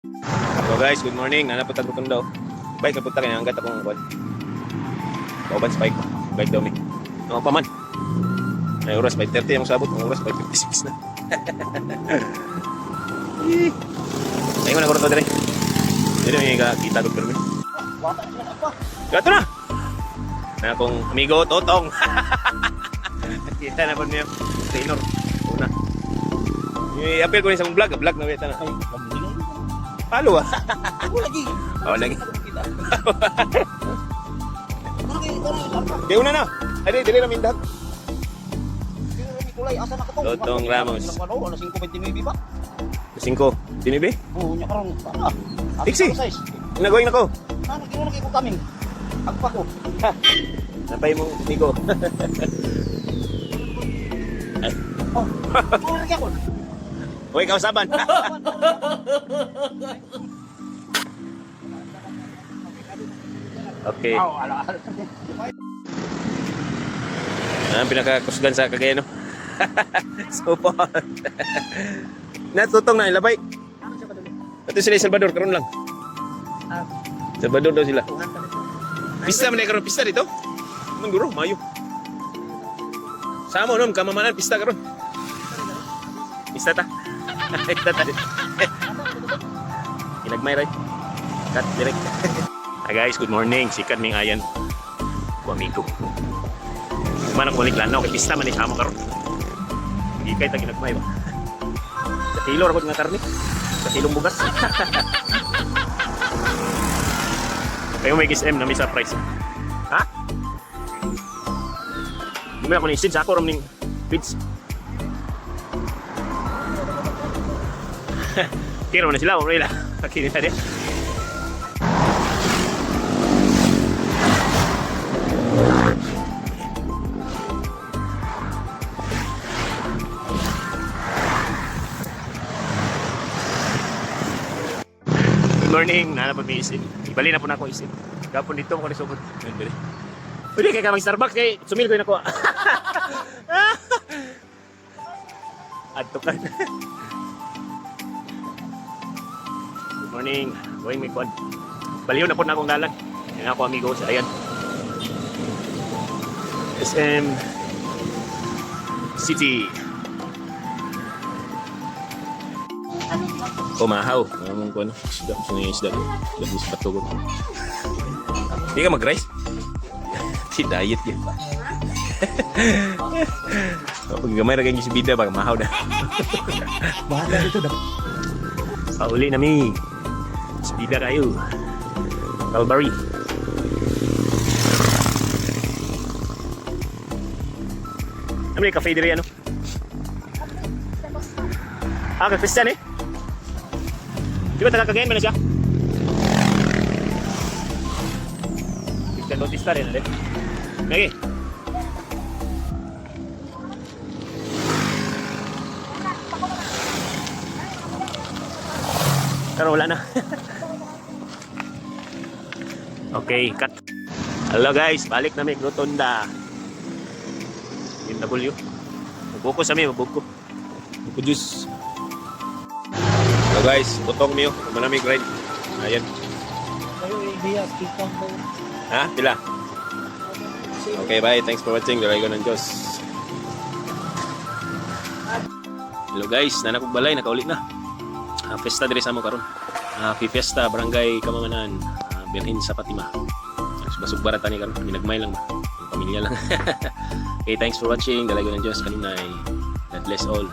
So guys, good morning. Nanapunta ko daw. Bike na punta kaya hanggat akong kuwan. Kauban sa bike. Bike daw mi. Ano pa man. Ay oras 5:30 ang sabot, ang oras 5:56 na. Ay mo na korto dire. Dire may kita ko pero. Gato na. Na akong amigo Totong. Kita na po niya. Trainer. Una. I-appeal ko ni sa mong vlog na weta na. Palo ah. Lagi. Oh, lagi. Di una na. Ay, dili na mindat. Kulay asa na katong. Totong Ramos. Ano 5.29 ba? 5. Dinibi? Oo, nya karong sana. Tiksi. Nagoy na ko. Ano gino na kay ko kaming. Agpa ko. Napay mo amigo. Ay. Oh. Ano lagi ako? Hoy, kausaban. Okay. Oh, ala. Ang pinakakusgan sa Cagayan, no? Support. Natutong na ilabay. Ito sila Salvador, karon lang. Salvador daw sila. Pista man karon, pista dito. Mangguro, mayo. Samo nom kamamanan pista karon. Pista ta. Pista ta. Inagmay right. Cut direct. Hi guys, good morning. Sikat ning ayan. Ko amigo. Mana ko balik lanaw kay pista man ni samo karon. Hindi kay tag inagmay ba. Sa kilo ra ko nga karne. Sa kilong bugas. Kayo may SM na may surprise. Ha? Hindi mo na ako ni-seed sa ako ram ning feeds. Tira mo na sila, umrila. Pakinin na din. Good morning, nanapag may isin. Ibali na po na ako isin. Gapon dito ako nisugod. Pwede kaya ka mag-Starbucks kay sumil ko yun ako. Adto ka. Good morning. Going may quad. Baliw na po na akong dalan. Yan ako amigo sa ayan. SM City. Kumahaw. Namang ko ano. Isda. Sino yung isda? Isda sa patugon. Hindi ka mag-rice? Si diet yan. Pag gamay na kayong isibida, baka mahaw na. Bahala dito daw. Pauli na mi. Isibida kayo. Calvary. Ano yung cafe dire ano? Kag-Christian eh? Di ba taga-Cagayan mo na siya? Christian Bautista rin ulit. Lagi. Pero wala na. Okay, cut. Hello guys, balik na may Rotonda. MW. Mabuko sa mi, mabuko. Mabuko juice. Hello guys, butong miyo, manamig ride. Ayan. Kayo idea kita ko. Ha? Pila? Okay, bye. Thanks for watching. Dalago ng Diyos. Hello guys, nanakog balay, nakaulit na. Fiesta dire sa mo karon. Fiesta Barangay Kamamanan, Birhin sa Fatima. Basug barata ni karon, minagmay lang ba. Pamilya lang. Okay, thanks for watching. Dalago ng Diyos kanunay. God bless all.